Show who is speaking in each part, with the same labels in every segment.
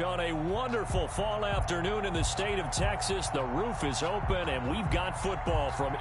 Speaker 1: On a wonderful fall afternoon in the state of Texas, the roof is open, and we've got football from...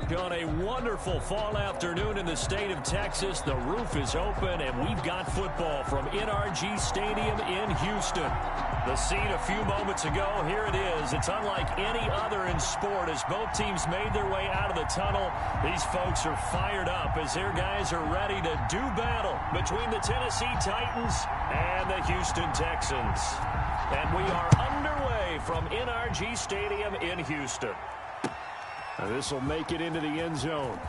Speaker 1: On a wonderful fall afternoon in the state of Texas, the roof is open, and we've got football from NRG Stadium in Houston. The scene a few moments ago, here it is. It's unlike any other in sport as both teams made their way out of the tunnel. These folks are fired up as their guys are ready to do battle between the Tennessee Titans and the Houston Texans. And we are underway from NRG Stadium in Houston. This will make it into the end zone.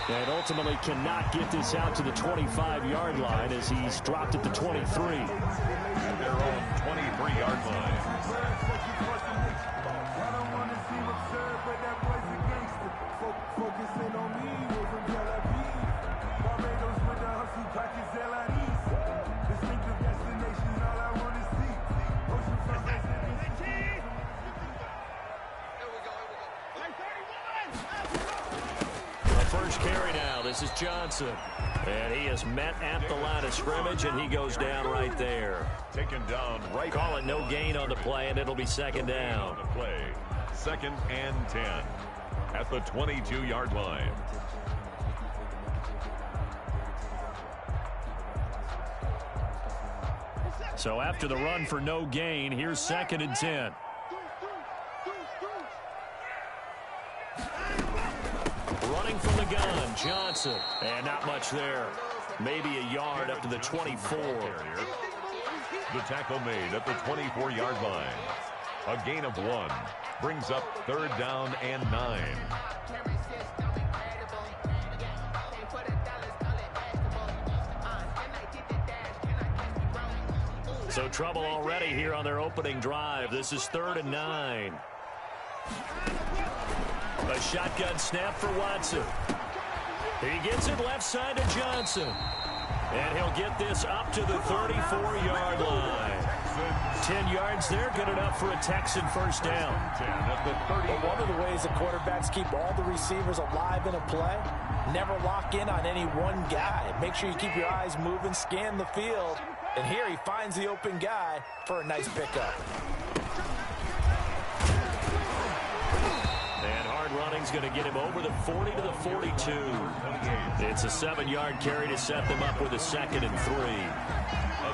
Speaker 1: And ultimately cannot get this out to the 25-yard line as he's dropped at the 23.
Speaker 2: At their own 23-yard line.
Speaker 1: First carry now. This is Johnson. And he is met at the line of scrimmage, and he goes down right there.
Speaker 2: Taken down right.
Speaker 1: Call it no gain on the play, and it'll be second down.
Speaker 2: On the play. 2nd and 10 at the 22-yard line.
Speaker 1: So after the run for no gain, here's 2nd and 10. Running from the gun, Johnson. And not much there. Maybe a yard up to the 24.
Speaker 2: The tackle made at the 24-yard line. A gain of 1. Brings up 3rd down and 9.
Speaker 1: So trouble already here on their opening drive. This is 3rd and 9. A shotgun snap for Watson. He gets it left side to Johnson. And he'll get this up to the 34-yard line. 10 yards there, good enough for a Texan first down.
Speaker 3: But one of the ways the quarterbacks keep all the receivers alive in a play, never lock in on any one guy. Make sure you keep your eyes moving, scan the field. And here he finds the open guy for a nice pickup.
Speaker 1: Running's going to get him over the 40 to the 42. It's a 7-yard carry to set them up with a 2nd and 3.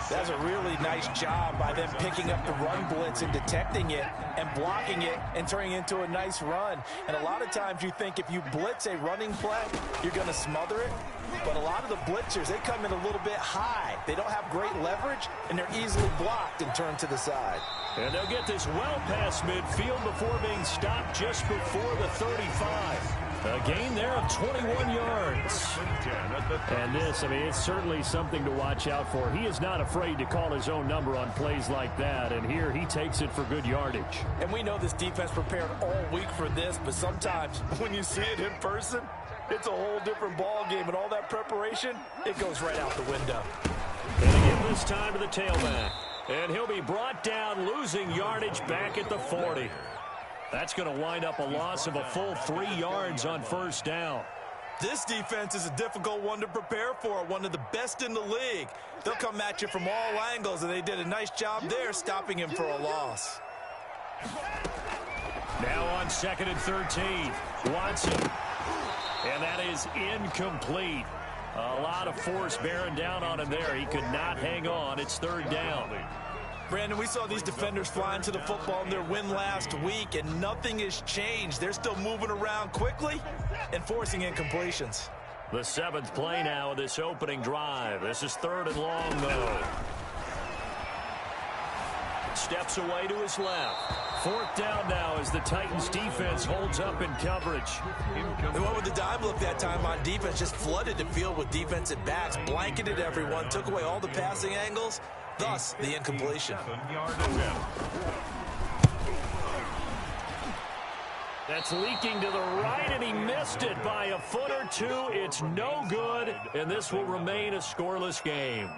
Speaker 3: That's a really nice job by them picking up the run blitz and detecting it and blocking it and turning it into a nice run. And a lot of times you think if you blitz a running play, you're going to smother it. But a lot of the blitzers, they come in a little bit high. They don't have great leverage, and they're easily blocked and turned to the side.
Speaker 1: And they'll get this well past midfield before being stopped just before the 35. A gain there of 21 yards. And this, I mean, it's certainly something to watch out for. He is not afraid to call his own number on plays like that. And here he takes it for good yardage.
Speaker 3: And we know this defense prepared all week for this, but sometimes when you see it in person, it's a whole different ball game. And all that preparation, it goes right out the window.
Speaker 1: And again, this time to the tailback. And he'll be brought down, losing yardage back at the 40. That's going to wind up a loss of a full 3 yards on first down.
Speaker 3: This defense is a difficult one to prepare for, one of the best in the league. They'll come at you from all angles, and they did a nice job there stopping him for a loss.
Speaker 1: Now on 2nd and 13, Watson. And that is incomplete. A lot of force bearing down on him there. He could not hang on. It's 3rd down.
Speaker 3: Brandon, we saw these defenders flying to the football in their win last week, and nothing has changed. They're still moving around quickly and forcing incompletions.
Speaker 1: The 7th play now of this opening drive. This is 3rd and long, though. Steps away to his left. 4th down now as the Titans defense holds up in coverage.
Speaker 3: And what with the dime look that time on defense, just flooded the field with defensive backs, blanketed everyone, took away all the passing angles, thus the incompletion.
Speaker 1: That's leaking to the right, and he missed it by a foot or two. It's no good, and this will remain a scoreless game.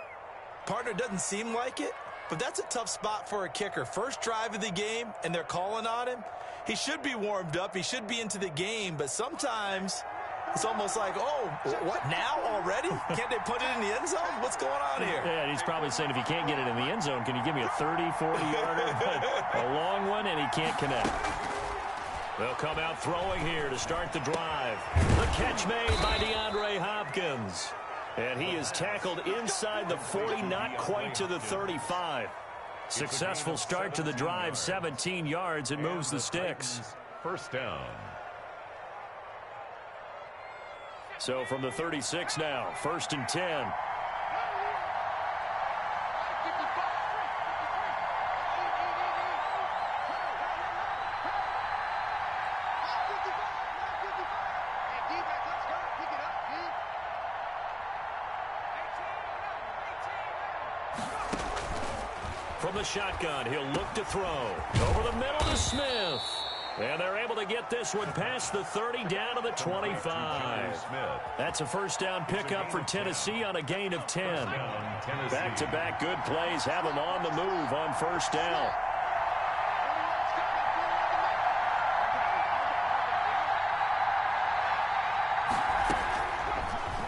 Speaker 3: Partner, doesn't seem like it, but that's a tough spot for a kicker. First drive of the game, and they're calling on him. He should be warmed up. He should be into the game, but sometimes it's almost like, oh, what, now already? Can't they put it in the end zone? What's going on here?
Speaker 1: Yeah, and he's probably saying, if you can't get it in the end zone, can you give me a 30, 40-yarder? A long one, and he can't connect. They'll come out throwing here to start the drive. The catch made by DeAndre Hopkins. And he is tackled inside the 40, not quite to the 35. Successful start to the drive, 17 yards, and moves the sticks.
Speaker 2: First down.
Speaker 1: So from the 36 now, 1st and 10. From the shotgun, he'll look to throw. Over the middle to Smith. And they're able to get this one past the 30 down to the 25. That's a first down pickup for Tennessee on a gain of 10. Back-to-back good plays have them on the move on first down.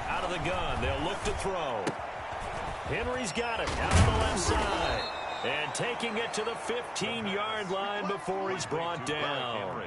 Speaker 1: Out of the gun, they'll look to throw. Henry's got it out on the left side. And taking it to the 15-yard line before he's brought down.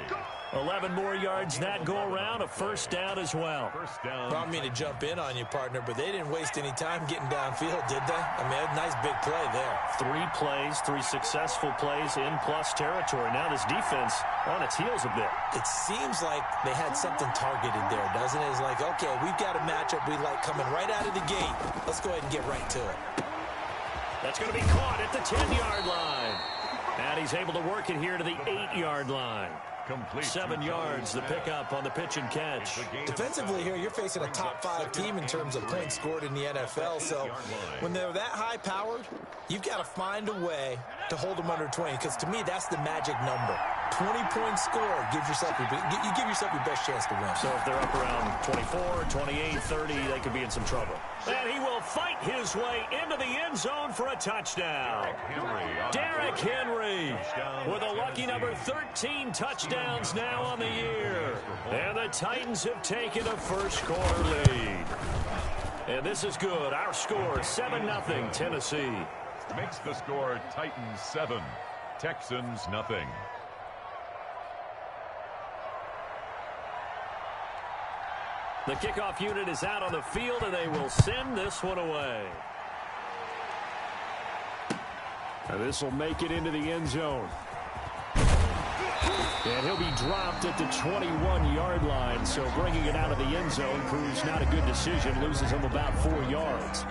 Speaker 1: 11 more yards that go around, a first down as well.
Speaker 3: I don't mean to jump in on you, partner, but they didn't waste any time getting downfield, did they? I mean, a nice big play there.
Speaker 1: 3 plays, 3 successful plays in plus territory. Now this defense on its heels a bit.
Speaker 3: It seems like they had something targeted there, doesn't it? It's like, okay, we've got a matchup we like coming right out of the gate. Let's go ahead and get right to it.
Speaker 1: That's going to be caught at the 10-yard line. And he's able to work it here to the 8-yard line.
Speaker 2: Complete.
Speaker 1: 7 yards, the pickup on the pitch and catch.
Speaker 3: Defensively here, you're facing a top-5 team in terms of points scored in the NFL. So when they're that high-powered, you've got to find a way to hold them under 20. Because to me, that's the magic number. 20-point score gives yourself you give yourself your best chance to win.
Speaker 1: So if they're up around 24, 28, 30, they could be in some trouble. And he will fight his way into the end zone for a touchdown. Derrick Henry with a lucky number 13 touchdowns now on the year. And the Titans have taken a first-quarter lead. And this is good. Our score, 7-0 Tennessee.
Speaker 2: Makes the score Titans 7, Texans nothing.
Speaker 1: The kickoff unit is out on the field, and they will send this one away. And this will make it into the end zone. And he'll be dropped at the 21-yard line, so bringing it out of the end zone proves not a good decision, loses him about 4 yards.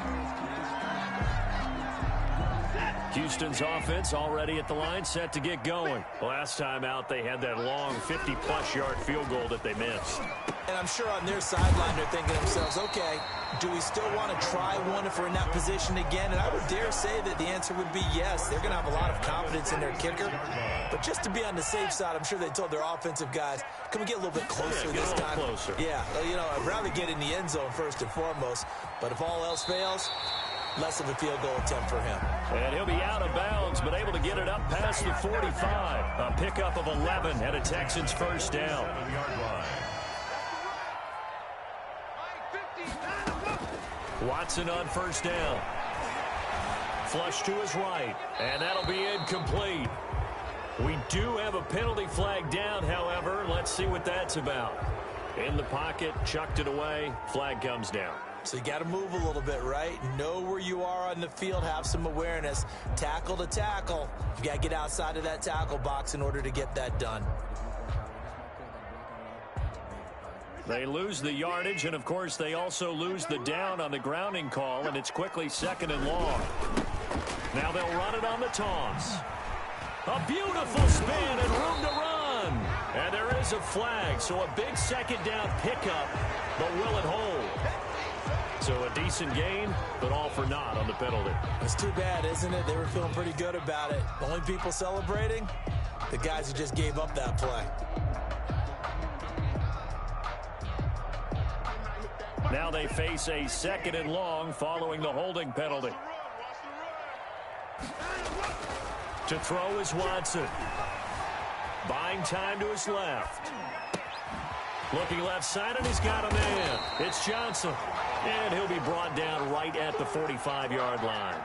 Speaker 1: Houston's offense already at the line, set to get going. Last time out, they had that long 50-plus yard field goal that they missed.
Speaker 3: And I'm sure on their sideline they're thinking to themselves, okay, do we still want to try one if we're in that position again? And I would dare say that the answer would be yes. They're going to have a lot of confidence in their kicker. But just to be on the safe side, I'm sure they told their offensive guys, can we get a little bit closer this time?
Speaker 1: Closer.
Speaker 3: Yeah, you know, I'd rather get in the end zone first and foremost. But if all else fails, less of a field goal attempt for him.
Speaker 1: And he'll be out of bounds, but able to get it up past the 45. A pickup of 11 and a Texans first down. Watson on first down. Flush to his right, and that'll be incomplete. We do have a penalty flag down, however. Let's see what that's about. In the pocket, chucked it away, flag comes down.
Speaker 3: So you got to move a little bit, right? Know where you are on the field, have some awareness. Tackle to tackle. You got to get outside of that tackle box in order to get that done.
Speaker 1: They lose the yardage, and of course they also lose the down on the grounding call, and it's quickly 2nd and long. Now they'll run it on the toss. A beautiful spin and room to run. And there is a flag, so a big 2nd down pickup, but will it hold? So a decent gain, but all for naught on the penalty.
Speaker 3: It's too bad, isn't it? They were feeling pretty good about it. The only people celebrating, the guys who just gave up that play.
Speaker 1: Now they face a 2nd and long following the holding penalty. To throw is Watson. Buying time to his left. Looking left side, and he's got a man. It's Johnson. And he'll be brought down right at the 45-yard line.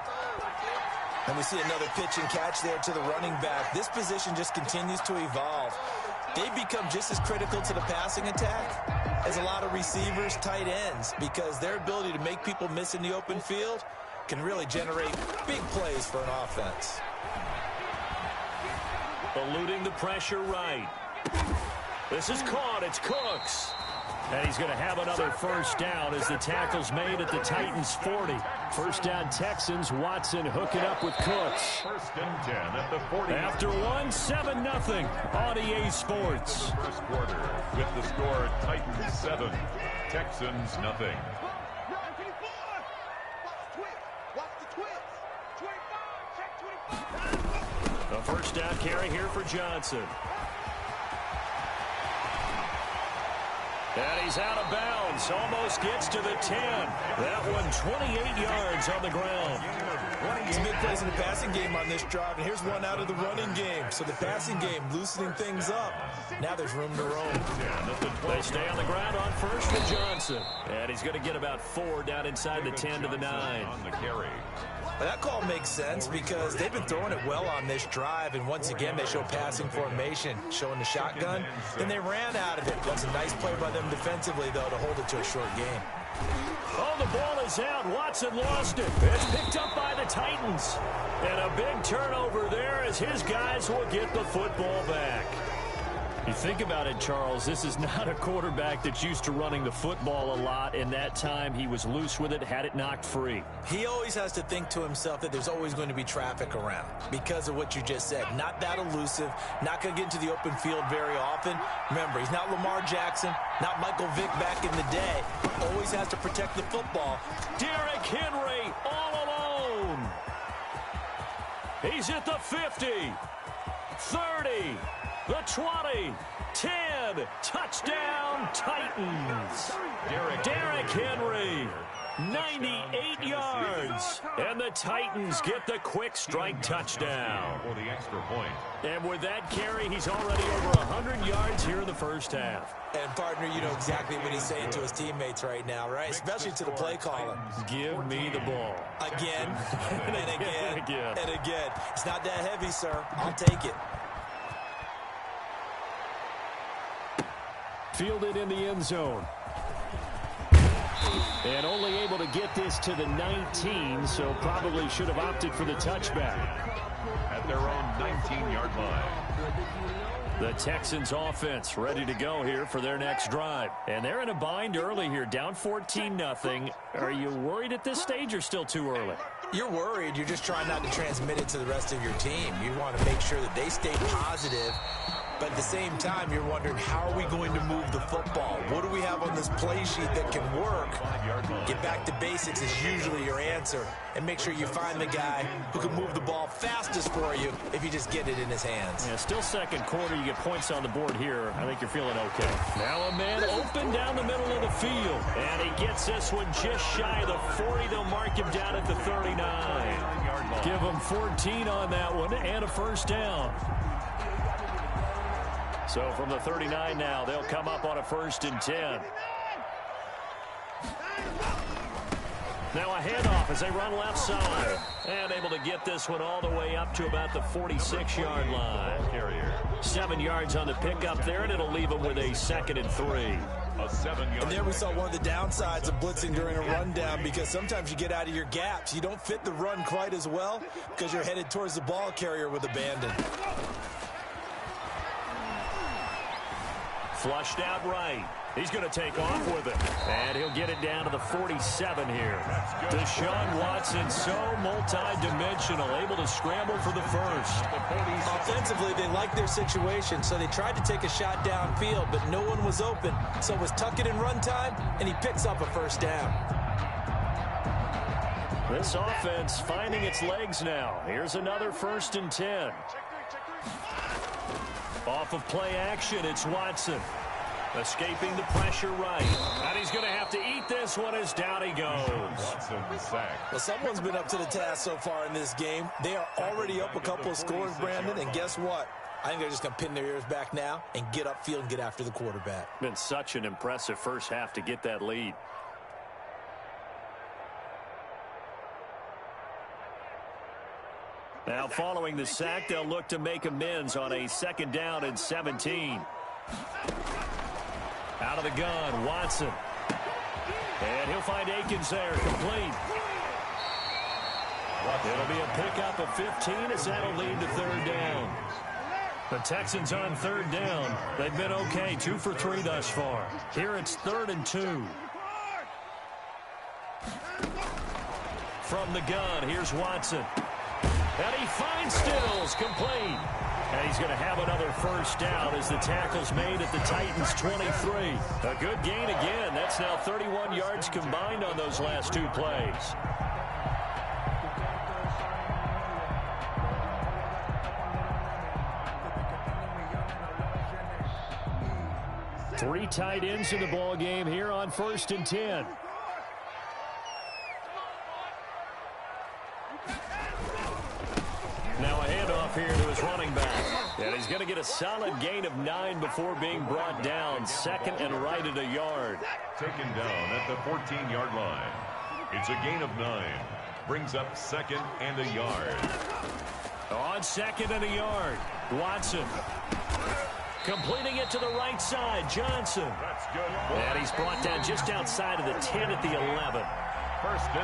Speaker 3: And we see another pitch and catch there to the running back. This position just continues to evolve. They become just as critical to the passing attack as a lot of receivers, tight ends, because their ability to make people miss in the open field can really generate big plays for an offense.
Speaker 1: Eluding the pressure right. This is caught. It's Cooks. And he's going to have another first down as the tackle's made at the Titans' 40. First down Texans. Watson hooking up with Cooks.
Speaker 2: 1st and 10 at the 40.
Speaker 1: After 7-0 on EA Sports.
Speaker 2: First quarter with the score Titans 7, Texans nothing.
Speaker 1: A first down carry here for Johnson. And he's out of bounds. Almost gets to the 10. That one 28 yards on the ground.
Speaker 3: Some big plays in the passing game on this drive, and here's one out of the running game. So the passing game loosening things up. Now there's room to roam.
Speaker 1: They stay on the ground on first for Johnson. And he's going to get about 4 down inside the 10 to the 9.
Speaker 2: On the carry.
Speaker 3: Well, that call makes sense because they've been throwing it well on this drive, and once again they show passing formation, showing the shotgun. Then they ran out of it. That's a nice play by them defensively, though, to hold it to a short game.
Speaker 1: Oh, the ball is out. Watson lost it. It's picked up by the Titans. And a big turnover there as his guys will get the football back. You think about it, Charles, this is not a quarterback that's used to running the football a lot, and that time he was loose with it, had it knocked free.
Speaker 3: He always has to think to himself that there's always going to be traffic around because of what you just said. Not that elusive, not going to get into the open field very often. Remember, he's not Lamar Jackson, not Michael Vick back in the day. Always has to protect the football.
Speaker 1: Derrick Henry all alone. He's at the 50, 30. The 20, 10, touchdown, Titans. Derrick Henry, 98 yards. And the Titans get the quick strike touchdown.
Speaker 2: For the extra point.
Speaker 1: And with that carry, he's already over 100 yards here in the first half.
Speaker 3: And, partner, you know exactly what he's saying to his teammates right now, right? Especially to the play caller.
Speaker 1: Give me the ball.
Speaker 3: Again, and again,
Speaker 1: Again.
Speaker 3: and again. It's not that heavy, sir. I'll take it.
Speaker 1: Fielded in the end zone. And only able to get this to the 19, so probably should have opted for the touchback.
Speaker 2: At their own 19-yard line.
Speaker 1: The Texans offense ready to go here for their next drive. And they're in a bind early here, down 14-0. Are you worried at this stage or still too early?
Speaker 3: You're worried. You're just trying not to transmit it to the rest of your team. You want to make sure that they stay positive But at the same time, you're wondering, how are we going to move the football? What do we have on this play sheet that can work? Get back to basics is usually your answer. And make sure you find the guy who can move the ball fastest for you if you just get it in his hands.
Speaker 1: Yeah, still second quarter. You get points on the board here. I think you're feeling okay. Now a man open down the middle of the field. And he gets this one just shy of the 40. They'll mark him down at the 39. Give him 14 on that one and a first down. So from the 39 now, they'll come up on a 1st and 10. Now a handoff as they run left side. And able to get this one all the way up to about the 46-yard line. 7 yards on the pickup there, and it'll leave them with a 2nd and 3.
Speaker 3: And there we saw one of the downsides of blitzing during a rundown, because sometimes you get out of your gaps. You don't fit the run quite as well because you're headed towards the ball carrier with abandon.
Speaker 1: Flushed out right. He's going to take off with it. And he'll get it down to the 47 here. Deshaun Watson, so multi-dimensional, able to scramble for the first.
Speaker 3: Offensively, they liked their situation, so they tried to take a shot downfield, but no one was open. So it was tuck it in run time, and he picks up a first down.
Speaker 1: This offense finding its legs now. Here's another 1st and 10. Off of play action, it's Watson. Escaping the pressure right. And he's going to have to eat this one as down he goes.
Speaker 3: Well, someone's been up to the task so far in this game. They are already up a couple of scores, Brandon, and guess what? I think they're just going to pin their ears back now and get upfield and get after the quarterback.
Speaker 1: Been such an impressive first half to get that lead. Now following the sack, they'll look to make amends on a 2nd down and 17. Out of the gun, Watson. And he'll find Akins there, complete. It'll be a pickup of 15 as that'll lead to 3rd down. The Texans on 3rd down. They've been okay, 2 for 3 thus far. Here it's 3rd and 2. From the gun, here's Watson. And he finds Stills, complete. And he's going to have another first down as the tackle's made at the Titans' 23. A good gain again. That's now 31 yards combined on those last 2 plays. Three tight ends in the ball game here on 1st and 10. Now a handoff here to his running back. And he's going to get a solid gain of 9 before being brought down. 2nd and right at a yard.
Speaker 2: Taken down at the 14-yard line. It's a gain of 9. Brings up 2nd and a yard.
Speaker 1: On 2nd and a yard, Watson. Completing it to the right side, Johnson.
Speaker 2: That's good.
Speaker 1: And he's brought down just outside of the 10 at the 11.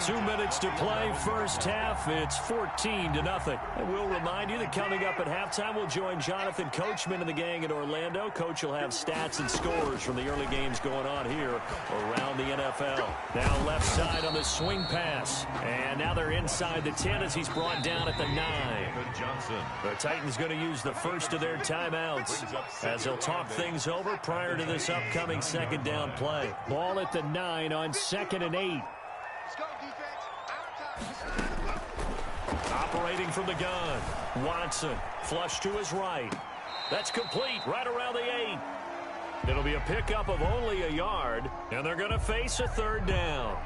Speaker 1: 2 minutes to play, first half. It's 14-0. And we'll remind you that coming up at halftime, we'll join Jonathan Coachman and the gang in Orlando. Coach will have stats and scores from the early games going on here around the NFL. Now left side on the swing pass. And now they're inside the 10 as he's brought down at the 9. The Titans going to use the first of their timeouts as they'll talk things over prior to this upcoming 2nd down play. Ball at the 9 on 2nd and 8. Operating from the gun, Watson, flush to his right. That's complete, right around the 8. It'll be a pickup of only a yard, and they're going to face a 3rd down.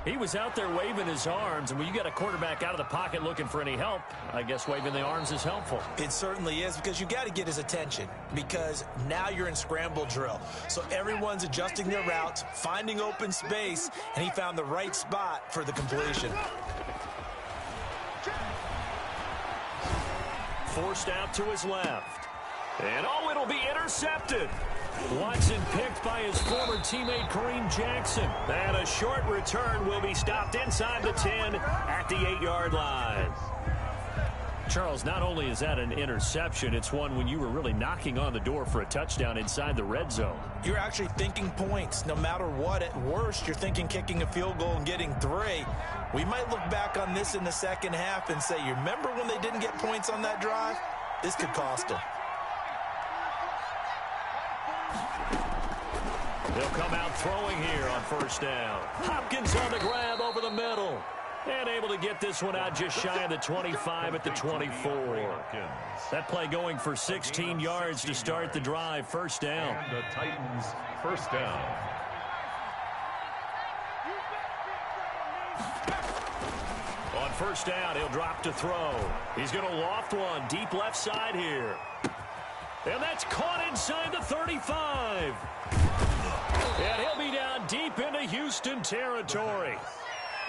Speaker 1: He was out there waving his arms, and when you got a quarterback out of the pocket looking for any help, I guess waving the arms is helpful.
Speaker 3: It certainly is, because you got to get his attention, because now you're in scramble drill. So everyone's adjusting their routes, finding open space, and he found the right spot for the completion.
Speaker 1: Forced out to his left. And oh, it'll be intercepted. Watson picked by his former teammate Kareem Jackson. And a short return will be stopped inside the 10 at the 8-yard line. Charles, not only is that an interception, it's one when you were really knocking on the door for a touchdown inside the red zone.
Speaker 3: You're actually thinking points no matter what. At worst, you're thinking kicking a field goal and getting 3. We might look back on this in the second half and say, you remember when they didn't get points on that drive? This could cost them.
Speaker 1: He'll come out throwing here on first down. Hopkins on the grab over the middle. And able to get this one out just shy of the 25 at the 24. That play going for 16 yards to start the drive. First down.
Speaker 2: And the Titans first down.
Speaker 1: On first down, he'll drop to throw. He's going to loft one deep left side here. And that's caught inside the 35. And he'll be down deep into Houston territory.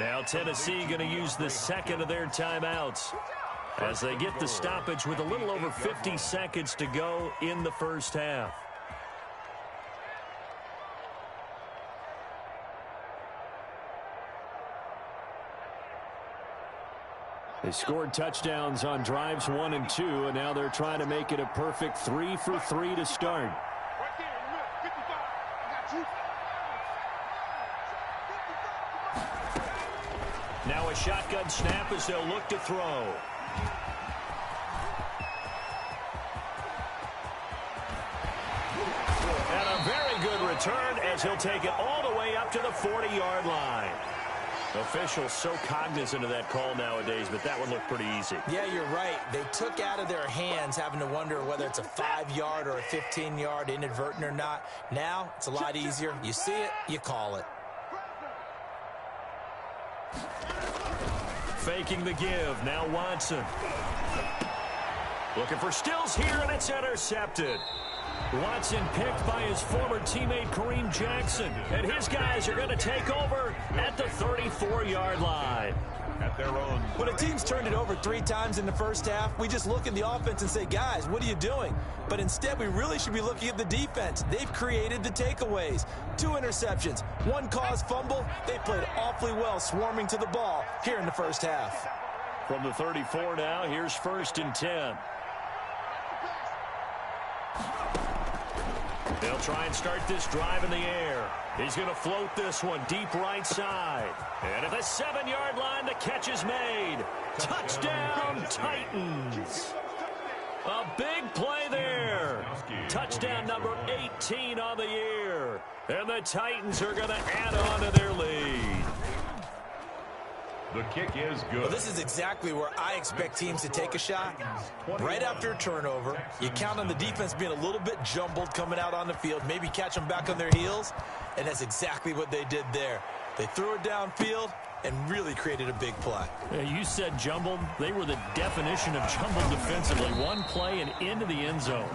Speaker 1: Now Tennessee going to use the second of their timeouts as they get the stoppage with a little over 50 seconds to go in the first half. They scored touchdowns on drives 1 and 2, and now they're trying to make it a perfect 3 for 3 to start. Now a shotgun snap as they'll look to throw. And a very good return as he'll take it all the way up to the 40-yard line. Officials so cognizant of that call nowadays, but that one looked pretty easy.
Speaker 3: Yeah, you're right. They took out of their hands having to wonder whether it's a 5-yard or a 15-yard inadvertent or not. Now it's a lot easier. You see it, you call it.
Speaker 1: Faking the give. Now Watson. Looking for Stills here, and it's intercepted. Watson picked by his former teammate Kareem Jackson. And his guys are going to take over at the 34-yard line.
Speaker 2: At their own.
Speaker 3: When a team's turned it over 3 times in the first half, we just look at the offense and say, guys, what are you doing? But instead, we really should be looking at the defense. They've created the takeaways. 2 interceptions, 1 caused fumble. They played awfully well swarming to the ball here in the first half.
Speaker 1: From the 34 now, here's 1st and 10. They'll try and start this drive in the air. He's going to float this one deep right side. And at the 7-yard line, the catch is made. Touchdown, Titans. A big play there. Touchdown number 18 on the year. And the Titans are going to add on to their lead.
Speaker 2: The kick is good.
Speaker 3: Well, this is exactly where I expect teams to take a shot. Right after a turnover, you count on the defense being a little bit jumbled coming out on the field, maybe catch them back on their heels, and that's exactly what they did there. They threw it downfield and really created a big play.
Speaker 1: You said jumbled. They were the definition of jumbled defensively. One play and into the end zone.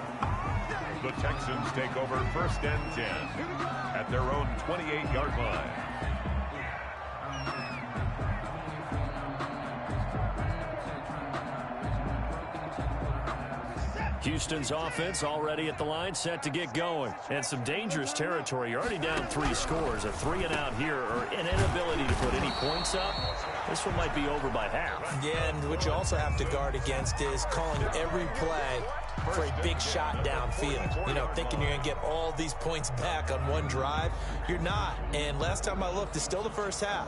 Speaker 2: The Texans take over 1st and 10 at their own 28-yard line.
Speaker 1: Houston's offense already at the line, set to get going. And some dangerous territory. You're already down 3 scores. A 3-and-out here, or an inability to put any points up. This one might be over by half.
Speaker 3: Yeah, and what you also have to guard against is calling every play for a big shot downfield. You know, thinking you're going to get all these points back on one drive. You're not. And last time I looked, it's still the first half.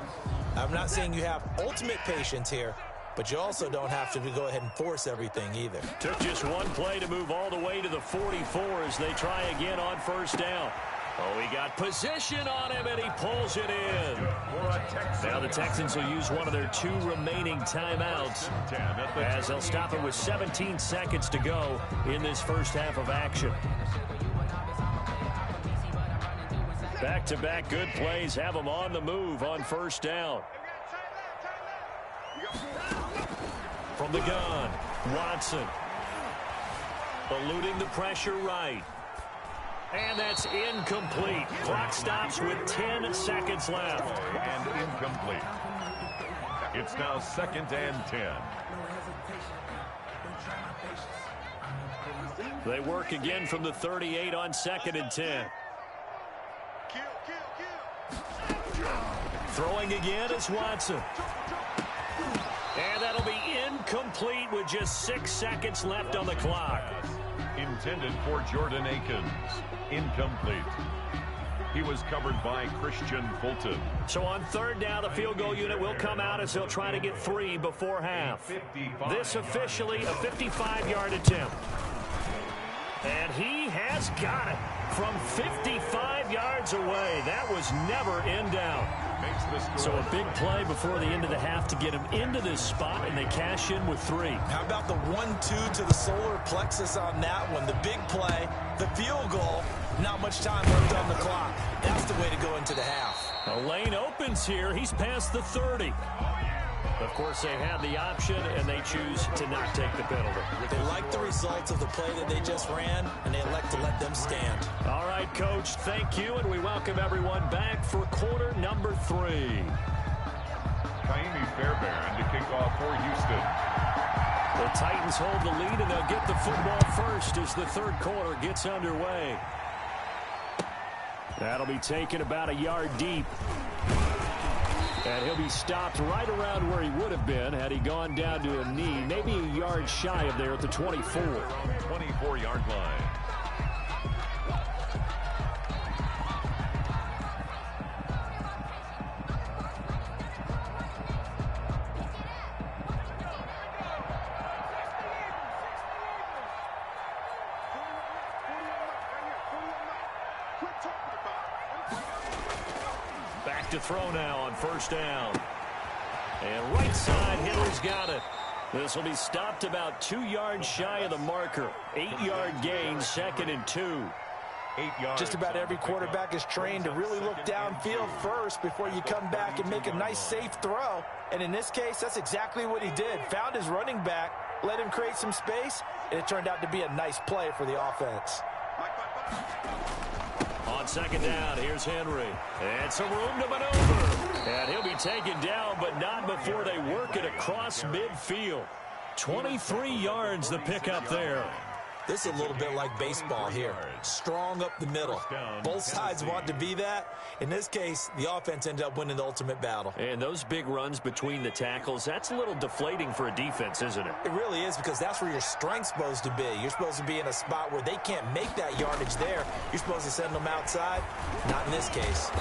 Speaker 3: I'm not saying you have ultimate patience here, but you also don't have to go ahead and force everything either.
Speaker 1: Took just one play to move all the way to the 44 as they try again on first down. Oh, he got position on him, and he pulls it in. Now the Texans will use one of their 2 remaining timeouts as they'll stop it with 17 seconds to go in this first half of action. Back-to-back good plays have them on the move on first down. From the gun, Watson. Eluding the pressure right. And that's incomplete. Clock stops with 10 seconds left.
Speaker 2: And incomplete. It's now 2nd and 10.
Speaker 1: They work again from the 38 on 2nd and 10. Throwing again is Watson. And that'll be incomplete with just 6 seconds left on the clock.
Speaker 2: Intended for Jordan Akins. Incomplete. He was covered by Christian Fulton.
Speaker 1: So on 3rd down, the field goal unit will come out as they'll try to get 3 before half. This officially a 55-yard attempt. And he has got it from 55 yards away. That was never in doubt. So a big play before the end of the half to get him into this spot, and they cash in with 3.
Speaker 3: How about the 1-2 to the solar plexus on that one? The big play, the field goal, not much time left on the clock. That's the way to go into the half.
Speaker 1: A lane opens here. He's past the 30. Of course, they had the option, and they choose to not take the penalty.
Speaker 3: They like the results of the play that they just ran, and they elect to let them stand.
Speaker 1: All right, Coach, thank you, and we welcome everyone back for quarter number 3.
Speaker 2: Kaimi Fairbairn to kick off for Houston.
Speaker 1: The Titans hold the lead, and they'll get the football first as the third quarter gets underway. That'll be taken about a yard deep. And he'll be stopped right around where he would have been had he gone down to a knee, maybe a yard shy of there at the 24.
Speaker 2: 24-yard line.
Speaker 1: To throw now on first down. And right side, Hitler's got it. This will be stopped about 2 yards shy of the marker. 8-yard gain, 2nd and 2.
Speaker 2: 8 yards.
Speaker 3: Just about every quarterback is trained to really look downfield first before you come back and make a nice, safe throw. And in this case, that's exactly what he did. Found his running back, let him create some space, and it turned out to be a nice play for the offense.
Speaker 1: On second down, here's Henry. And some room to maneuver. And he'll be taken down, but not before they work it across midfield. 23 yards the pickup there.
Speaker 3: This is a little bit like baseball here. Strong up the middle. Both sides want to be that. In this case, the offense ended up winning the ultimate battle.
Speaker 1: And those big runs between the tackles, that's a little deflating for a defense, isn't it?
Speaker 3: It really is, because that's where your strength's supposed to be. You're supposed to be in a spot where they can't make that yardage there. You're supposed to send them outside. Not in this case.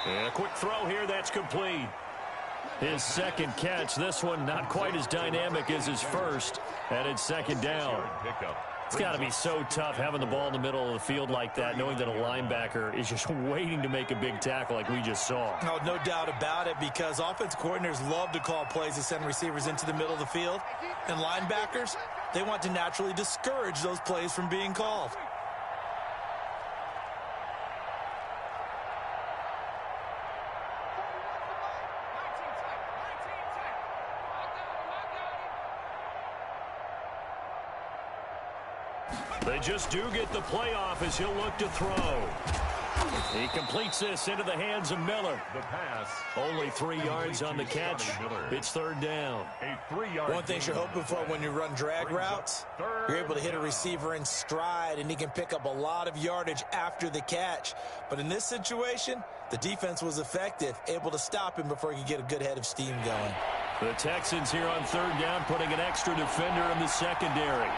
Speaker 1: And a quick throw here, that's complete. His second catch, this one not quite as dynamic as his first. And it's second down. It's got to be so tough having the ball in the middle of the field like that, knowing that a linebacker is just waiting to make a big tackle like we just saw.
Speaker 3: No doubt about it, because offense coordinators love to call plays to send receivers into the middle of the field. And linebackers, they want to naturally discourage those plays from being called.
Speaker 1: They just do get the playoff as he'll look to throw. He completes this into the hands of Miller.
Speaker 2: The pass.
Speaker 1: Only 3 yards on the catch. It's third down.
Speaker 2: A 3-yard.
Speaker 3: One thing you're hoping for when you run drag routes, you're able to hit a receiver in stride, and he can pick up a lot of yardage after the catch. But in this situation, the defense was effective, able to stop him before he could get a good head of steam going.
Speaker 1: The Texans here on third down, putting an extra defender in the secondary.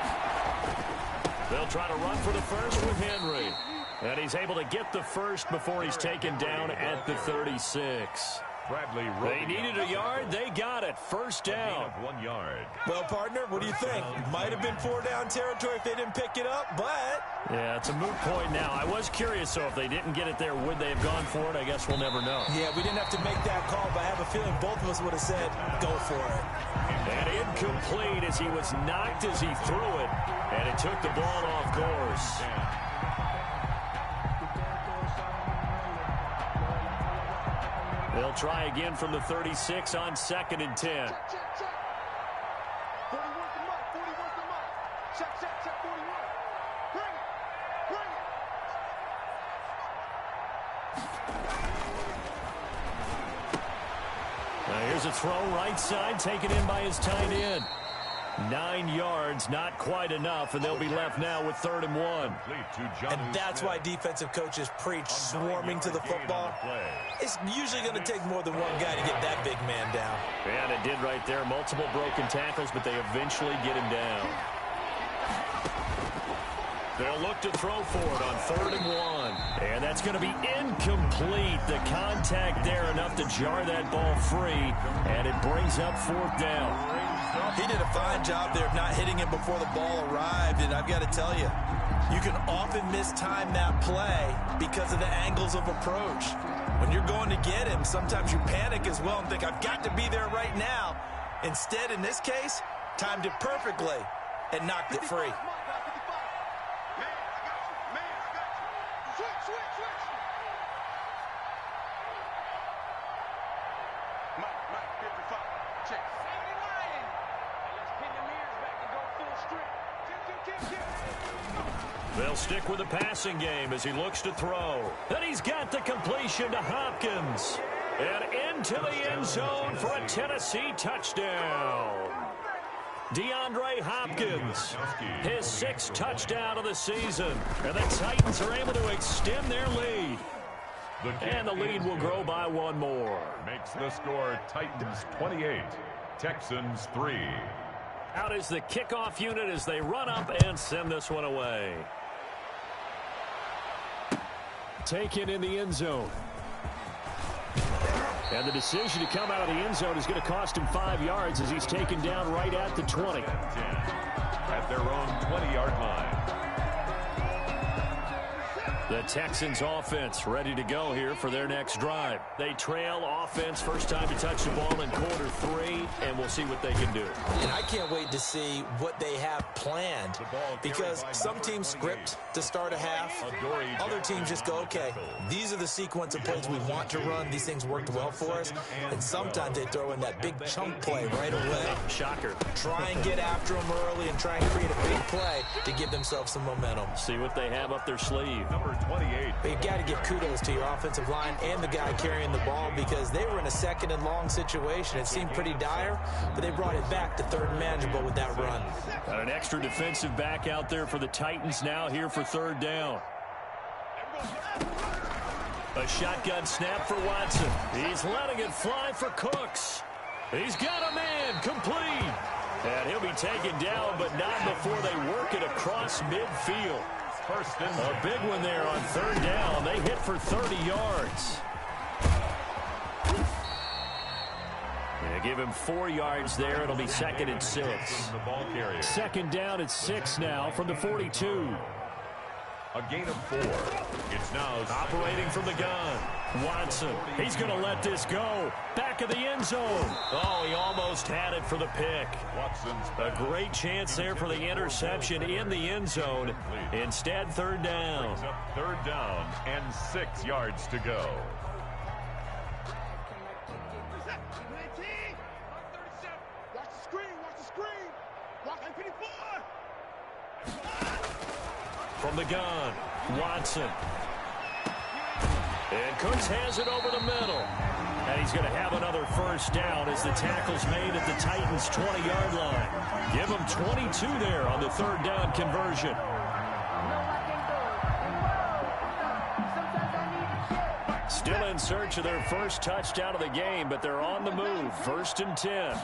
Speaker 1: They'll try to run for the first with Henry. And he's able to get the first before he's taken down at the 36. They needed a yard. They got it. First down.
Speaker 2: 1 yard.
Speaker 3: Well, partner, what do you think? Might have been 4-down territory if they didn't pick it up, but...
Speaker 1: Yeah, it's a moot point now. I was curious, so if they didn't get it there, would they have gone for it? I guess we'll never know.
Speaker 3: Yeah, we didn't have to make that call, but I have a feeling both of us would have said, go for it.
Speaker 1: And incomplete as he was knocked as he threw it, and it took the ball off course. They'll try again from the 36 on 2nd and 10. Now here's a throw right side, taken in by his tight end. 9 yards, not quite enough, and they'll be left now with 3rd and 1.
Speaker 3: And that's why defensive coaches preach swarming to the football. It's usually going to take more than one guy to get that big man down.
Speaker 1: And it did right there. Multiple broken tackles, but they eventually get him down. They'll look to throw for it on 3rd and 1. And that's going to be incomplete. The contact there enough to jar that ball free, and it brings up 4th down.
Speaker 3: He did a fine job there of not hitting him before the ball arrived, and I've got to tell you, you can often mistime that play because of the angles of approach. When you're going to get him, sometimes you panic as well and think, I've got to be there right now. Instead, in this case, timed it perfectly and knocked it free.
Speaker 1: They'll stick with the passing game as he looks to throw. And he's got the completion to Hopkins. And into the end zone for a Tennessee touchdown. DeAndre Hopkins, his 6th touchdown of the season. And the Titans are able to extend their lead. And the lead will grow by 1 more.
Speaker 2: Makes the score Titans 28, Texans 3.
Speaker 1: Out is the kickoff unit as they run up and send this one away. Taken in the end zone. And the decision to come out of the end zone is going to cost him 5 yards as he's taken down right at the 20.
Speaker 2: At their own 20-yard line.
Speaker 1: The Texans offense ready to go here for their next drive. They trail offense, first time to touch the ball in quarter 3, and we'll see what they can do.
Speaker 3: And I can't wait to see what they have planned, because some teams script to start a half. Other teams just go, okay, these are the sequence of plays we want to run. These things worked well for us. And sometimes they throw in that big chunk play right away.
Speaker 1: Shocker.
Speaker 3: Try and get after them early and try and create a big play to give themselves some momentum.
Speaker 1: See what they have up their sleeve.
Speaker 2: Number 28.
Speaker 3: But you've got to give kudos to your offensive line and the guy carrying the ball, because they were in a 2nd and long situation. It seemed pretty dire, but they brought it back to 3rd and manageable with that run.
Speaker 1: Got an extra defensive back out there for the Titans now here for 3rd down. A shotgun snap for Watson. He's letting it fly for Cooks. He's got a man complete. And he'll be taken down, but not before they work it across midfield. A big one there on 3rd down. They hit for 30 yards. They give him 4 yards there. It'll be 2nd and 6. 2nd down at 6 now from the 42.
Speaker 2: A gain of 4. It's now
Speaker 1: operating from the gun. Watson, he's going to let this go. Back of the end zone. Oh, he almost had it for the pick.
Speaker 2: Watson's
Speaker 1: a great chance there for the interception in the end zone. Instead, 3rd down.
Speaker 2: 3rd down and 6 yards to go.
Speaker 1: From the gun, Watson. And Cooks has it over the middle. And he's going to have another 1st down as the tackle's made at the Titans' 20-yard line. Give them 22 there on the 3rd down conversion. Still in search of their first touchdown of the game, but they're on the move. 1st and 10.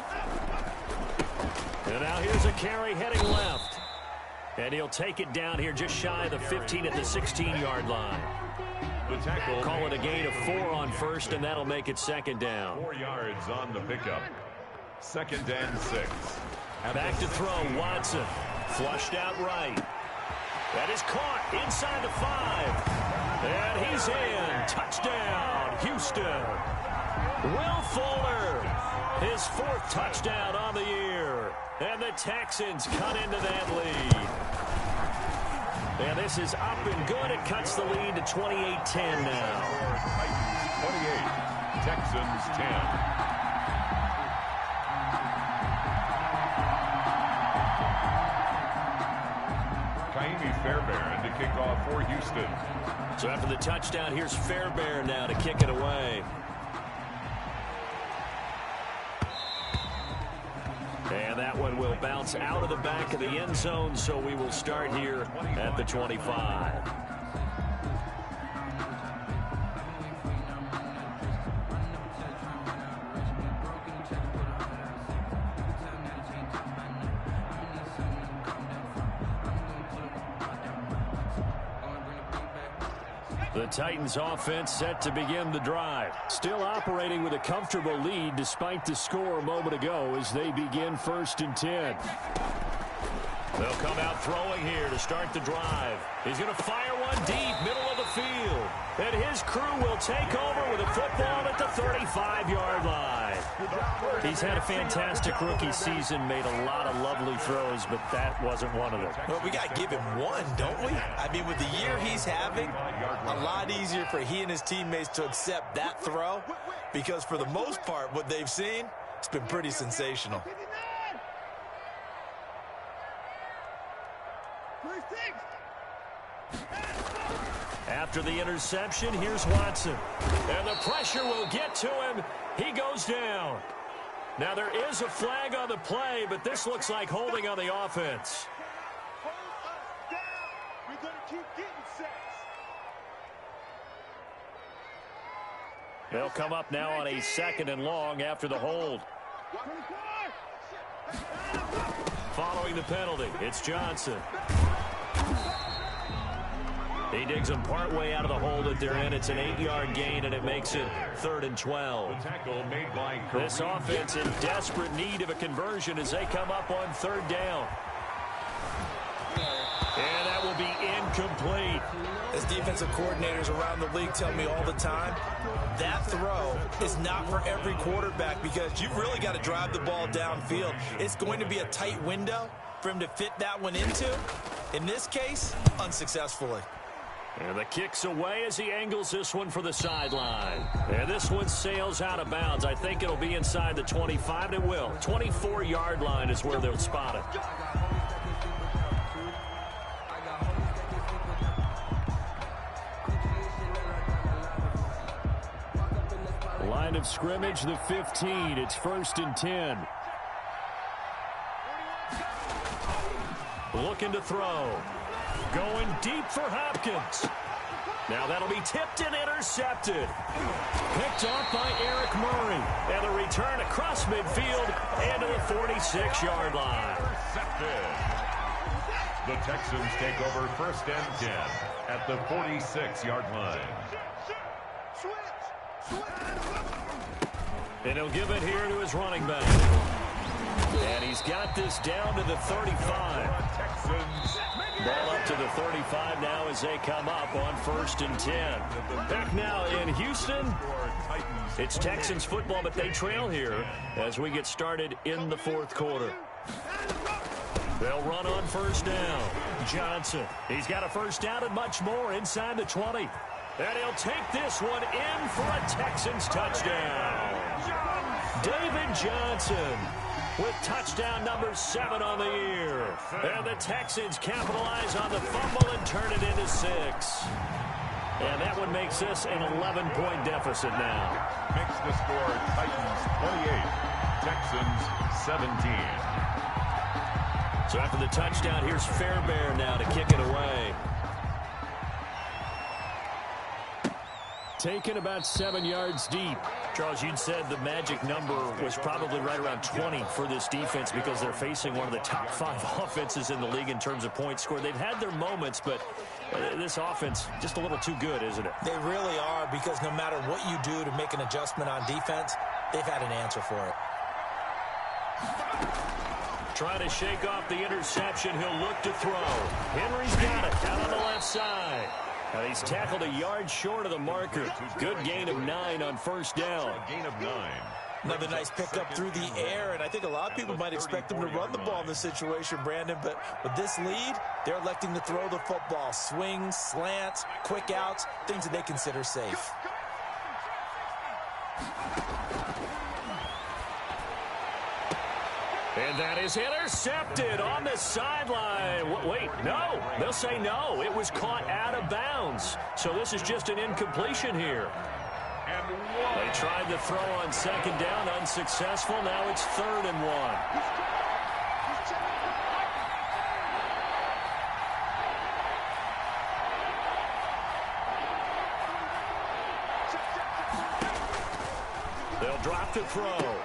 Speaker 1: And now here's a carry heading left. And he'll take it down here just shy of the 15 at the 16-yard line.
Speaker 2: The tackle.
Speaker 1: Call it a gain of 4 on 1st, and that'll make it 2nd down.
Speaker 2: 4 yards on the pickup. 2nd and 6.
Speaker 1: Back to throw, Watson. Flushed out right. That is caught inside the 5. And he's in. Touchdown, Houston. Will Fuller, his 4th touchdown on the year. And the Texans cut into that lead. And this is up and good. It cuts the lead to 28-10 now.
Speaker 2: Titans 28, Texans 10. Fairbairn to kick off for Houston.
Speaker 1: So after the touchdown, here's Fairbairn now to kick it away. And that one will bounce out of the back of the end zone, so we will start here at the 25. The Titans offense set to begin the drive. Still operating with a comfortable lead despite the score a moment ago as they begin 1st and 10. They'll come out throwing here to start the drive. He's going to fire one deep, middle of the field. And his crew will take over with a football at the 35-yard line. He's had a fantastic rookie season, made a lot of lovely throws, but that wasn't one of them.
Speaker 3: Well, we got to give him one, don't we? I mean, with the year he's having, a lot easier for he and his teammates to accept that throw because for the most part, what they've seen, it's been pretty sensational.
Speaker 1: After the interception, here's Watson. And the pressure will get to him. He goes down. Now, there is a flag on the play, but this looks like holding on the offense. They'll come up now on a 2nd and long after the hold. Following the penalty, it's Johnson. He digs them partway out of the hole that they're in. It's an 8-yard gain, and it makes it 3rd and 12. This offense in desperate need of a conversion as they come up on 3rd down. And that will be incomplete.
Speaker 3: As defensive coordinators around the league tell me all the time, that throw is not for every quarterback because you've really got to drive the ball downfield. It's going to be a tight window for him to fit that one into. In this case, unsuccessfully.
Speaker 1: And the kick's away as he angles this one for the sideline. And this one sails out of bounds. I think it'll be inside the 25. It will. 24-yard line is where they'll spot it. Line of scrimmage, the 15. It's 1st and 10. Looking to throw. Going deep for Hopkins. Now that'll be tipped and intercepted. Picked off by Eric Murray. And the return across midfield and to the 46-yard line.
Speaker 2: Intercepted. The Texans take over 1st and 10 at the 46-yard line.
Speaker 1: And he'll give it here to his running back. And he's got this down to the 35. Ball up to the 35 now as they come up on 1st and 10. Back now in Houston. It's Texans football, but they trail here as we get started in the 4th quarter. They'll run on 1st down. Johnson. He's got a 1st down and much more inside the 20. And he'll take this one in for a Texans touchdown. David Johnson with touchdown number 7 on the year. And the Texans capitalize on the fumble and turn it into 6. And that one makes this an 11-point deficit now.
Speaker 2: Makes the score Titans 28, Texans 17.
Speaker 1: So after the touchdown, here's Fairbairn now to kick it away. Taken about 7 yards deep. Charles, you'd said the magic number was probably right around 20 for this defense because they're facing one of the top 5 offenses in the league in terms of points scored. They've had their moments, but this offense just a little too good, isn't it?
Speaker 3: They really are because no matter what you do to make an adjustment on defense, they've had an answer for it.
Speaker 1: Trying to shake off the interception. He'll look to throw. Henry's got it out on the left side. And he's tackled a yard short of the marker. Good gain of 9 on 1st down.
Speaker 2: A gain of 9.
Speaker 3: Another nice pickup through the air, and I think a lot of people might expect him to run the ball in this situation, Brandon, but with this lead, they're electing to throw the football. Swings, slants, quick outs, things that they consider safe.
Speaker 1: And that is intercepted on the sideline. Wait, no. They'll say no. It was caught out of bounds. So this is just an incompletion here. They tried to throw on 2nd down, unsuccessful. Now it's 3rd and 1. They'll drop to throw.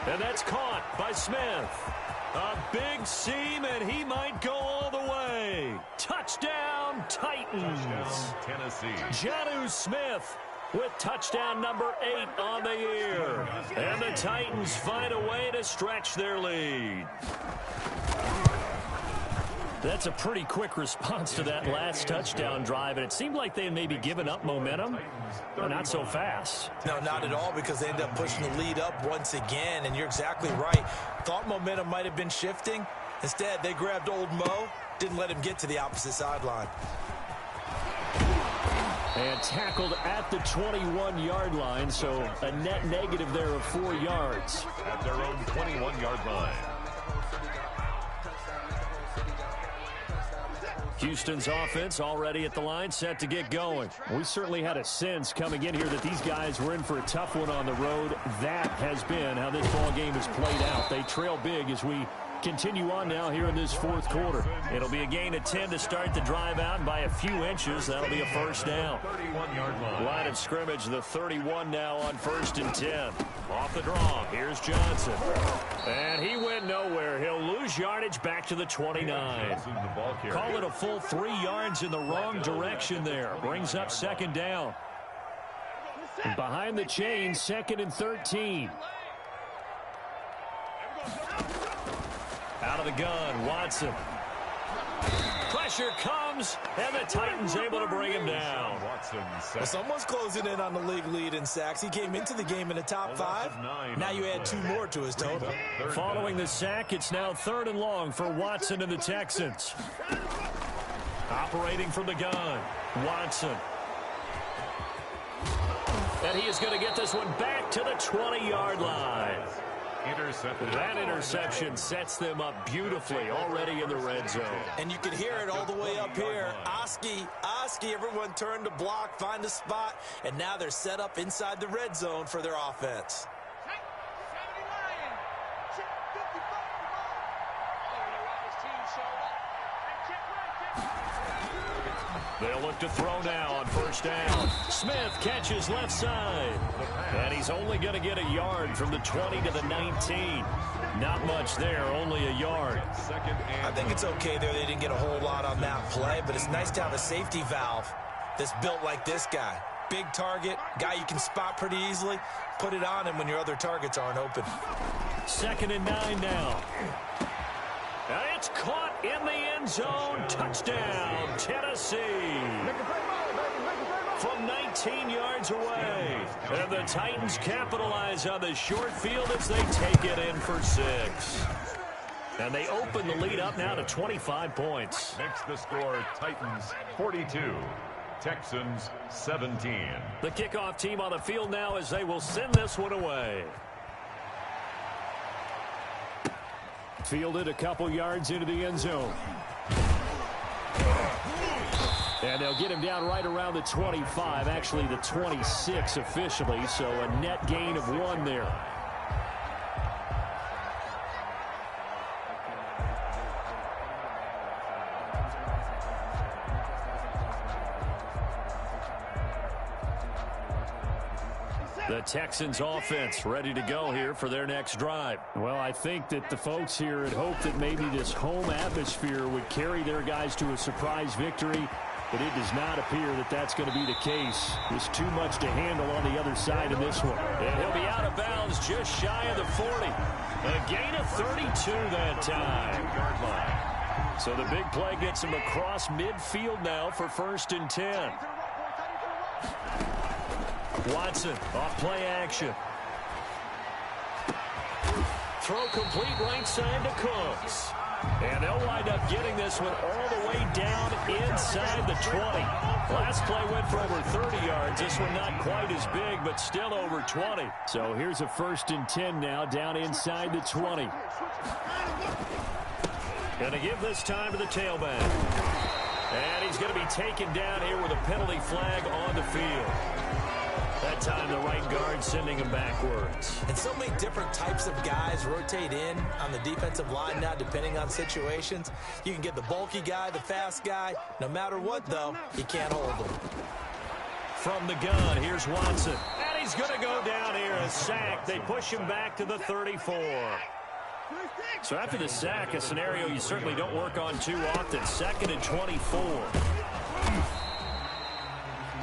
Speaker 1: And that's caught by Smith. A big seam, and he might go all the way. Touchdown, from Titans.
Speaker 2: Tennessee.
Speaker 1: Jonnu Smith with touchdown number 8 on the year. And the Titans find a way to stretch their lead. That's a pretty quick response to that last touchdown drive, and it seemed like they had maybe given up momentum, but not so fast.
Speaker 3: No, not at all, because they ended up pushing the lead up once again, and you're exactly right. Thought momentum might have been shifting. Instead, they grabbed old Mo, didn't let him get to the opposite sideline.
Speaker 1: And tackled at the 21-yard line, so a net negative there of 4 yards.
Speaker 2: At their own 21-yard line.
Speaker 1: Houston's offense already at the line, set to get going. We certainly had a sense coming in here that these guys were in for a tough one on the road. That has been how this ball game has played out. They trail big as we continue on now here in this fourth quarter. It'll be a gain of 10 to start the drive out, and by a few inches, that'll be a first down.
Speaker 2: 31-yard line.
Speaker 1: Line of scrimmage, the 31 now on 1st and 10. Off the draw, here's Johnson. And he went nowhere. He'll lose yardage back to the 29. Call it a full 3 yards in the wrong direction there. Brings up 2nd down. And behind the chains, 2nd and 13. Out of the gun, Watson. Pressure comes, and the Titans able to bring him down.
Speaker 3: Well, someone's closing in on the league lead in sacks. He came into the game in the top 5. Now you add 2 more to his total.
Speaker 1: Following the sack, it's now 3rd and long for Watson and the Texans. Operating from the gun, Watson. And he is going to get this one back to the 20-yard line. That interception sets them up beautifully already in the red zone.
Speaker 3: And you can hear it all the way up here. Oski, everyone turned to block, find a spot, and now they're set up inside the red zone for their offense.
Speaker 1: They'll look to throw now on 1st down. Smith catches left side. And he's only going to get a yard from the 20 to the 19. Not much there, only a yard.
Speaker 3: I think it's okay there. They didn't get a whole lot on that play, but it's nice to have a safety valve that's built like this guy. Big target, guy you can spot pretty easily. Put it on him when your other targets aren't open.
Speaker 1: 2nd and 9 now. And it's caught in the end zone. Touchdown, Tennessee. From 19 yards away. And the Titans capitalize on the short field as they take it in for 6. And they open the lead up now to 25 points.
Speaker 2: Makes the score Titans 42. Texans 17.
Speaker 1: The kickoff team on the field now as they will send this one away. Fielded a couple yards into the end zone. And they'll get him down right around the 25, actually the 26 officially, so a net gain of 1 there. The Texans offense ready to go here for their next drive. Well, I think that the folks here had hoped that maybe this home atmosphere would carry their guys to a surprise victory, but it does not appear that that's going to be the case. There's too much to handle on the other side of this one. And he'll be out of bounds just shy of the 40. A gain of 32 that time. So the big play gets him across midfield now for 1st and 10. Watson off play action. Throw complete right side to Cooks. And they'll wind up getting this one all the way down inside the 20. Last play went for over 30 yards. This one not quite as big, but still over 20. So here's a 1st and 10 now down inside the 20. Gonna give this time to the tailback. And he's going to be taken down here with a penalty flag on the field. That time the right guard sending him backwards.
Speaker 3: And so many different types of guys rotate in on the defensive line now depending on situations. You can get the bulky guy, the fast guy. No matter what, though, you can't hold him.
Speaker 1: From the gun, here's Watson. And he's going to go down here, a sack. They push him back to the 34. So after the sack, a scenario you certainly don't work on too often. 2nd and 24.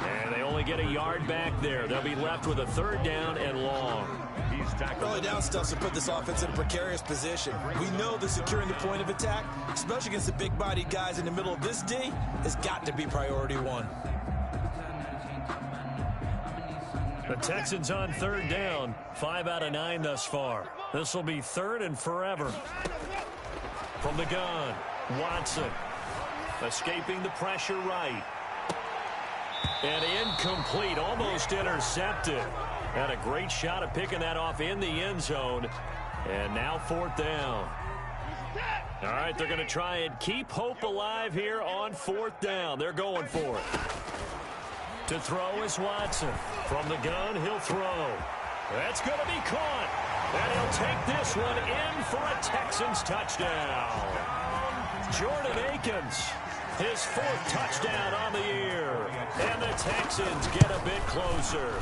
Speaker 1: And they only get a yard back there. They'll be left with a 3rd down and long.
Speaker 2: He's tackled.
Speaker 3: Early down stuff to put this offense in a precarious position. We know that securing the point of attack, especially against the big-bodied guys in the middle of this D, has got to be priority 1.
Speaker 1: The Texans on 3rd down. 5 out of 9 thus far. This will be 3rd and forever. From the gun, Watson. Escaping the pressure right. And incomplete, almost intercepted. Had a great shot at picking that off in the end zone. And now 4th down. All right, they're going to try and keep hope alive here on 4th down. They're going for it. To throw is Watson. From the gun, he'll throw. That's going to be caught. And he'll take this one in for a Texans touchdown. Jordan Akins, his 4th touchdown on the year. And the Texans get a bit closer.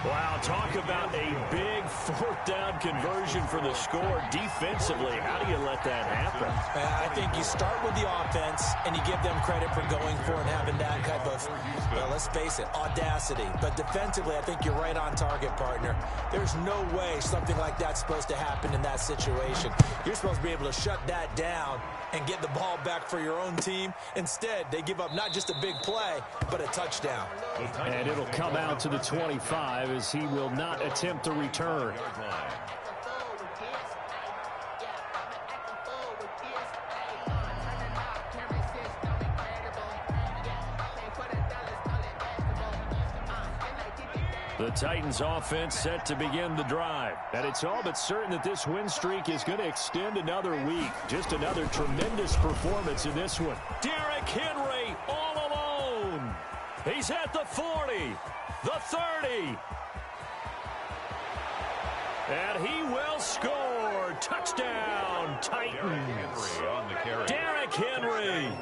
Speaker 1: Wow, talk about a big 4th down conversion for the score. Defensively, how do you let that happen?
Speaker 3: I think you start with the offense, and you give them credit for going for and having that type of, well, let's face it, audacity. But defensively, I think you're right on target, partner. There's no way something like that's supposed to happen in that situation. You're supposed to be able to shut that down and get the ball back for your own team. Instead, they give up not just a big play, but a touchdown.
Speaker 1: And it'll come out to the 25 as he will not attempt to return. The Titans offense set to begin the drive. And it's all but certain that this win streak is going to extend another week. Just another tremendous performance in this one. Derrick Henry all alone. He's at the 40, the 30. And he will score. Touchdown, Titans. Derrick Henry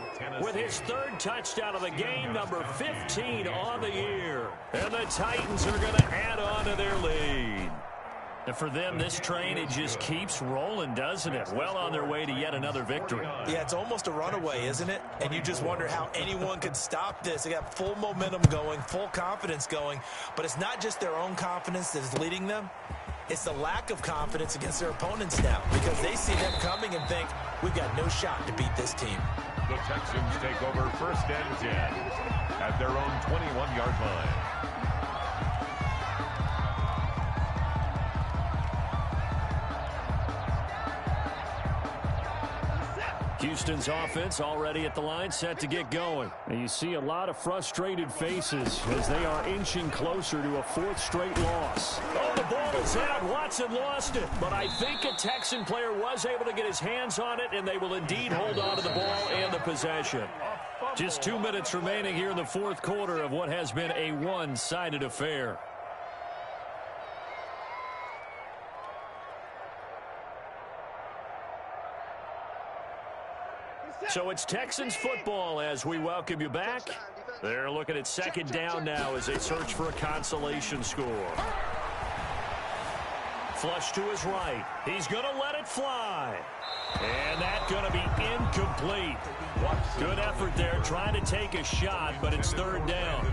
Speaker 1: with his 3rd touchdown of the game, number 15 on the year. And the Titans are going to add on to their lead. And for them, this train, it just keeps rolling, doesn't it? Well on their way to yet another victory.
Speaker 3: Yeah, it's almost a runaway, isn't it? And you just wonder how anyone could stop this. They got full momentum going, full confidence going. But it's not just their own confidence that is leading them. It's the lack of confidence against their opponents now, because they see them coming and think, we've got no shot to beat this team.
Speaker 2: The Texans take over 1st and 10 at their own 21-yard line.
Speaker 1: Houston's offense already at the line, set to get going. And you see a lot of frustrated faces as they are inching closer to a 4th straight loss. Oh, the ball is out. Watson lost it. But I think a Texan player was able to get his hands on it, and they will indeed hold on to the ball and the possession. Just 2 minutes remaining here in the 4th quarter of what has been a one-sided affair. So it's Texans football as we welcome you back. They're looking at 2nd down now as they search for a consolation score. Flush to his right. He's going to let it fly. And that's going to be incomplete. Good effort there trying to take a shot, but it's 3rd down.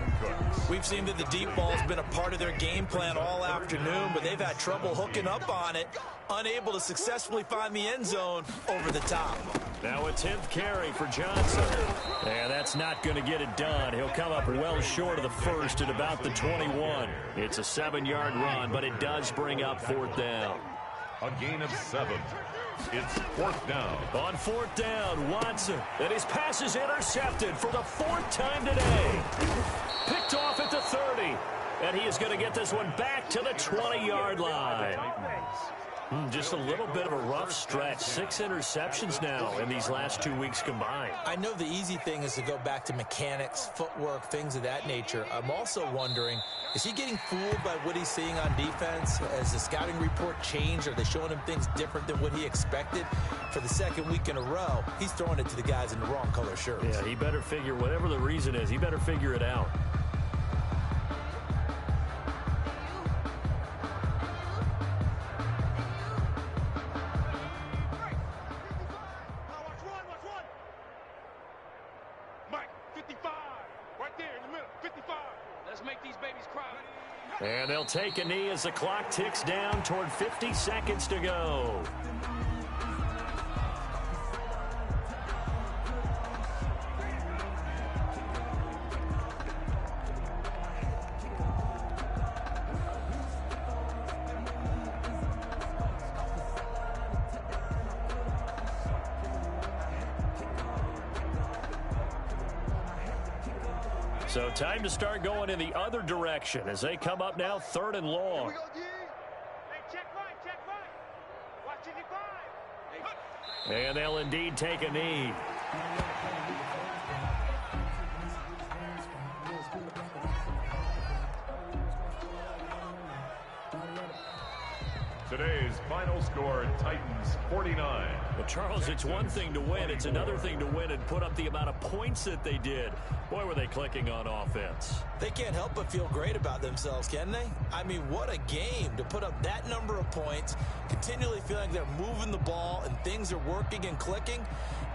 Speaker 3: We've seen that the deep ball's been a part of their game plan all afternoon, but they've had trouble hooking up on it, unable to successfully find the end zone over the top.
Speaker 1: Now a 10th carry for Johnson. And that's not going to get it done. He'll come up well short of the 1st at about the 21. It's a 7-yard run, but it does bring up 4th down.
Speaker 2: A gain of 7. It's 4th down.
Speaker 1: On 4th down, Watson. And his pass is intercepted for the 4th time today. Picked off at the 30. And he is going to get this one back to the 20-yard line. Just a little bit of a rough stretch. 6 interceptions now in these last 2 weeks combined.
Speaker 3: I know the easy thing is to go back to mechanics, footwork, things of that nature. I'm also wondering, is he getting fooled by what he's seeing on defense? Has the scouting report changed? Are they showing him things different than what he expected? For the 2nd week in a row, he's throwing it to the guys in the wrong color shirts.
Speaker 1: Yeah, he better figure, whatever the reason is, he better figure it out.
Speaker 4: Mike, 55. there in the middle. 55. Let's make these babies cry.
Speaker 1: And they'll take a knee as the clock ticks down toward 50 seconds to go. So time to start going in the other direction as they come up now 3rd and long.
Speaker 4: Hey, check right. Watching your 5.
Speaker 1: And they'll indeed take a knee.
Speaker 2: Today's final score, Titans 49.
Speaker 1: Well, Charles, it's one thing to win. It's another thing to win and put up the amount of points that they did. Boy, were they clicking on offense.
Speaker 3: They can't help but feel great about themselves, can they? I mean, what a game to put up that number of points, continually feeling they're moving the ball and things are working and clicking.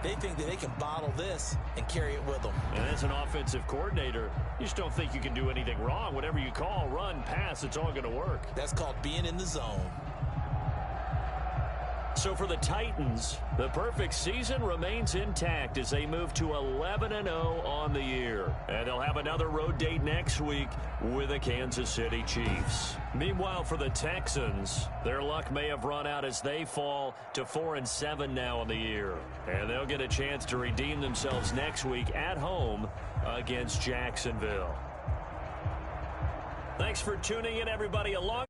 Speaker 3: They think that they can bottle this and carry it with them.
Speaker 1: And as an offensive coordinator, you just don't think you can do anything wrong. Whatever you call, run, pass, it's all going to work.
Speaker 3: That's called being in the zone.
Speaker 1: So for the Titans, the perfect season remains intact as they move to 11-0 on the year. And they'll have another road date next week with the Kansas City Chiefs. Meanwhile, for the Texans, their luck may have run out as they fall to 4-7 now on the year. And they'll get a chance to redeem themselves next week at home against Jacksonville. Thanks for tuning in, everybody. Along